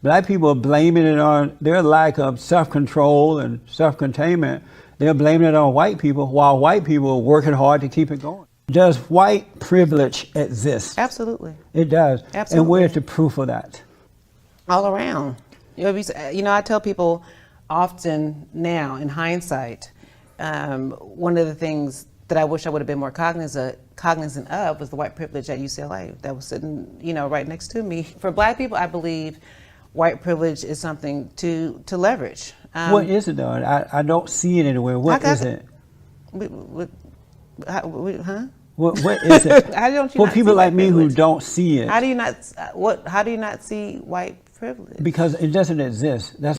Black people are blaming it on their lack of self-control and self-containment. They're blaming it on white people while white people are working hard to keep it going. Does white privilege exist? Absolutely. It does. Absolutely. And where's the proof of that? All around. I tell people often now, in hindsight, one of the things that I wish I would have been more cognizant of was the white privilege at UCLA that was sitting, right next to me. For Black people, I believe white privilege is something to leverage. What is it though? I don't see it anywhere. What is it? Huh? What is it? How don't you For not people see like white me privilege? who don't see it. How do you not see white privilege? Because it doesn't exist. That's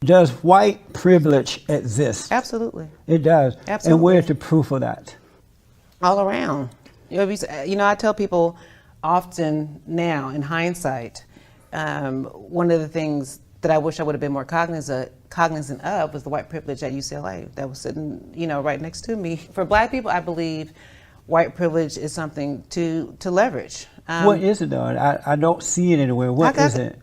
Does white privilege exist? Absolutely. It does. Absolutely. And where's the proof of that? All around. I tell people often now, in hindsight, one of the things that I wish I would have been more cognizant of was the white privilege at UCLA that was sitting, right next to me. For Black people, I believe white privilege is something to leverage. What is it though? I don't see it anywhere. What is it?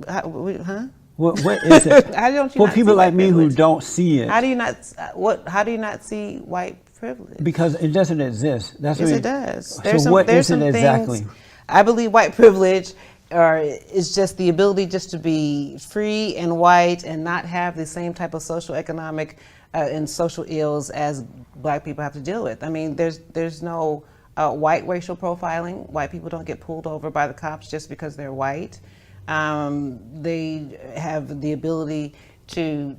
Huh? What is it? How don't you For not people see like white me who privilege? don't see it. How do you not see white privilege? Because it doesn't exist. That's Yes, what it does. So what is it exactly? Things, I believe white privilege is just the ability just to be free and white and not have the same type of social, economic, and social ills as Black people have to deal with. I mean, there's no white racial profiling. White people don't get pulled over by the cops just because they're white. They have the ability to,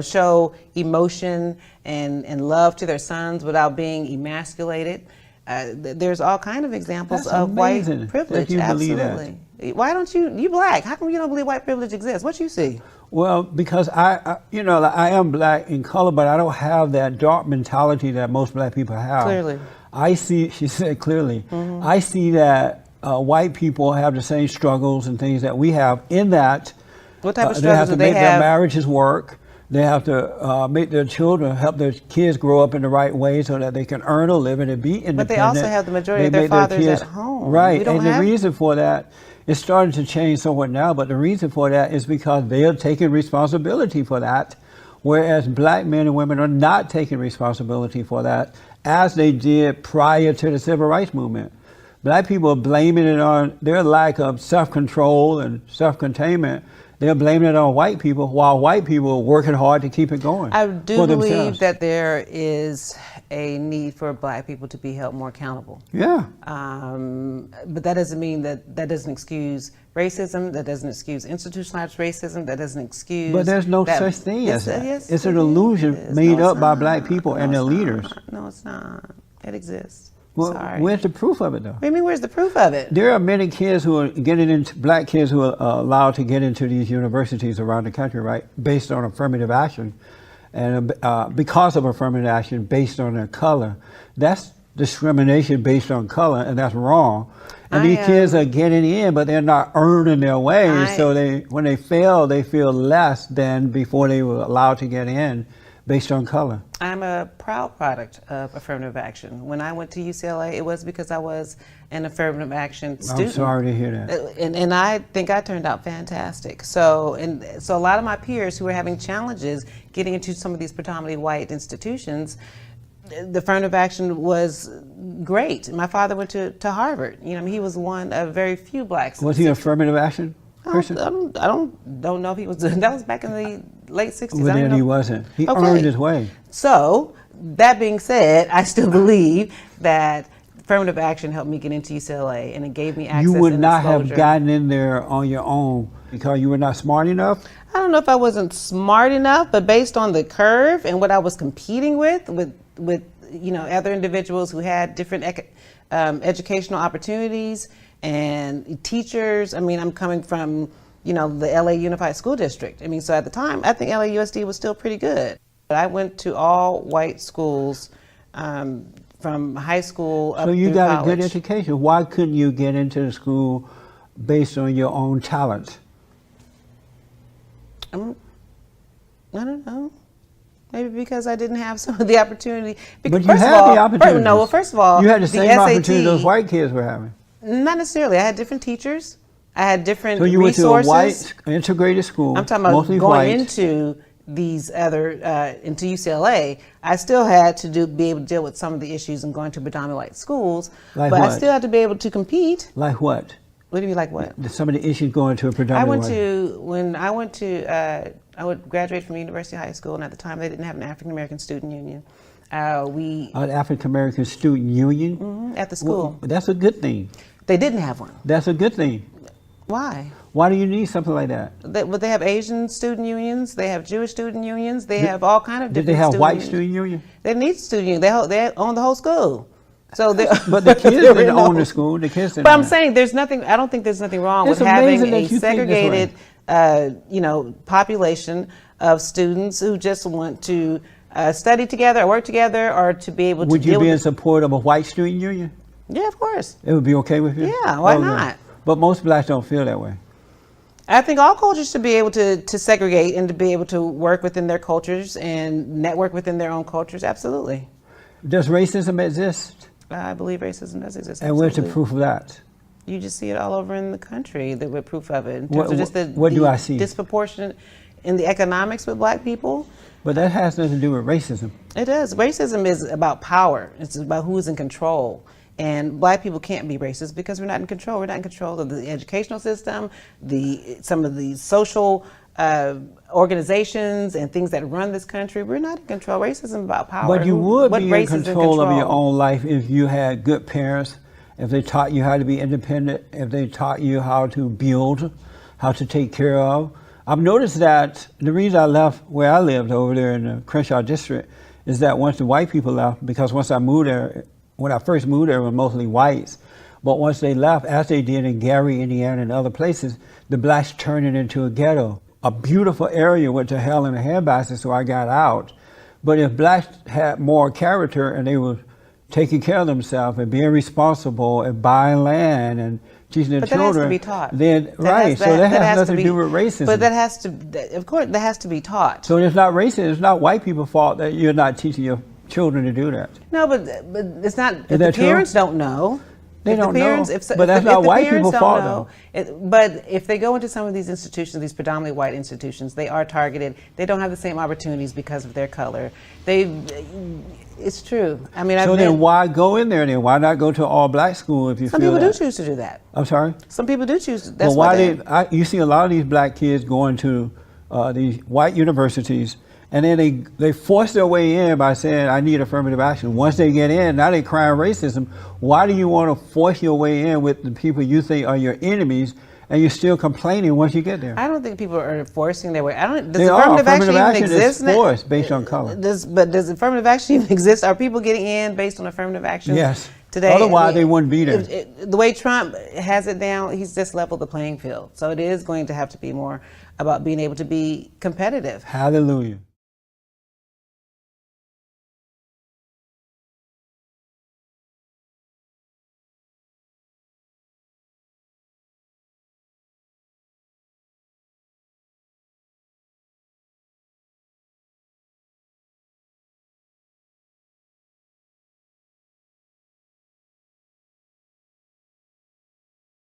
show emotion and love to their sons without being emasculated. There's all kind of examples That's of amazing white privilege. that you believe Absolutely. Why don't you Black? How come you don't believe white privilege exists? What you see? Well, because I am Black in color, but I don't have that dark mentality that most Black people have. Clearly. I see, she said clearly, I see that white people have the same struggles and things that we have in that What type of they have struggles to do they make their have? marriages work. They have to make their children, help their kids grow up in the right way so that they can earn a living and be independent. But they also have the majority of their make fathers kids, at home. Right, We don't and the have- reason for that, it's starting to change somewhat now, but the reason for that is because they are taking responsibility for that, whereas Black men and women are not taking responsibility for that, as they did prior to the Civil Rights Movement. Black people are blaming it on their lack of self-control and self-containment. They're blaming it on white people while white people are working hard to keep it going. I do for believe themselves. that there is a need for Black people to be held more accountable. Yeah. But that doesn't mean that doesn't excuse racism, that doesn't excuse institutionalized racism, that doesn't excuse... But there's no that, such thing as that. Yes, It's it an illusion is. made No, up it's by not. Black people and their it's leaders. not. No, it's not. It exists. Well, Sorry. where's the proof of it though? What do you mean, where's the proof of it? There are many kids who are getting into, Black kids who are allowed to get into these universities around the country, right, based on affirmative action. And because of affirmative action based on their color. That's discrimination based on color, and that's wrong. And these kids are getting in, but they're not earning their way. So when they fail, they feel less than before they were allowed to get in based on color. I'm a proud product of affirmative action. When I went to UCLA, it was because I was an affirmative action student. I'm sorry to hear that. And I think I turned out fantastic. So a lot of my peers who were having challenges getting into some of these predominantly white institutions, the affirmative action was great. My father went to Harvard. He was one of very few Blacks. Was he an affirmative action person? I don't know if he was. That was back in the late 60s. Well, then he wasn't. He Okay. earned his way. So, that being said, I still believe that affirmative action helped me get into UCLA, and it gave me access. You would and not have exposure. gotten in there on your own because you were not smart enough? I don't know if I wasn't smart enough, but based on the curve and what I was competing with other individuals who had different educational opportunities and teachers. I mean, I'm coming from, the LA Unified School District. I mean, so at the time, I think LAUSD was still pretty good. But I went to all white schools from high school up So you through got college. a good education. Why couldn't you get into the school based on your own talent? I don't know. Maybe because I didn't have some of the opportunity. But you first of had all, the opportunity. No, well, first of all, You had the same SAT, opportunity those white kids were having. Not necessarily. I had different teachers. I had different So you resources. went to a white integrated school. I'm talking about mostly going white. into these other into UCLA. I still had to be able to deal with some of the issues and going to predominantly white schooles. Like but what? I still had to be able to compete. Like what? What do you mean, like what? Some of the issues going to a predominantly I would graduate from University High School, and at the time they didn't have an African American student union. An African American student union. At the school. Well, that's a good thing. They didn't have one. That's a good thing. Why? Why do you need something like that? They have Asian student unions. They have Jewish student unions. They have all kind of different. Did they have white unions. student union? They need student union. They own the whole school. So But the kids didn't own the school. The kids didn't. But I'm saying there's nothing. I don't think there's nothing wrong It's with having amazing that a you think this way. segregated, population of students who just want to study together, or work together, or to be able to. Would you deal be with in support of a white student union? Yeah, of course. It would be okay with you? Yeah, why not? But most blacks don't feel that way. I think all cultures should be able to segregate and to be able to work within their cultures and network within their own cultures. Absolutely. Does racism exist? I believe racism does exist. And where's the absolutely. proof of that? You just see it all over in the country. With proof of it. In terms What- of just what do the I see? disproportionate in the economics with black people. But that has nothing to do with racism. It does. Racism is about power. It's about who's in control. And black people can't be racist because we're not in control. We're not in control of the educational system, some of the social organizations and things that run this country. We're not in control. Racism is about power. But you would What be in race is control of your own life if you had good parents, if they taught you how to be independent, if they taught you how to build, how to take care of. I've noticed that the reason I left where I lived over there in the Crenshaw district is that once the white people left, because once I moved there, when I first moved there, it was mostly whites. But once they left, as they did in Gary, Indiana, and other places, the blacks turned it into a ghetto. A beautiful area went to hell in a handbasket, so I got out. But if blacks had more character and they were taking care of themselves and being responsible and buying land and teaching their children, that has to be taught. then that has nothing to do with racism. But that has to, of course, that has to be taught. So it's not racist. It's not white people's fault that you're not teaching your children to do that. No, but it's not. If the that true? parents don't know, They if the don't know. parents, But that's not white people's fault, though. But if they go into some of these institutions, these predominantly white institutions, they are targeted. They don't have the same opportunities because of their color. It's true. I mean, So then why go in there then? Why not go to all black school if you some feel people that? do choose to do that. I'm sorry? Some people do choose. That's Well, what why you see a lot of these black kids going to these white universities, and then they force their way in by saying, I need affirmative action. Once they get in, now they crying racism. Why do you want to force your way in with the people you think are your enemies, and you're still complaining once you get there? I don't think people are forcing their way. Does They are. affirmative action even Action exist? is forced based on color. Does affirmative action even exist? Are people getting in based on affirmative action? Yes. Today, Otherwise, they wouldn't be there. The way Trump has it down, he's just leveled the playing field. So it is going to have to be more about being able to be competitive. Hallelujah.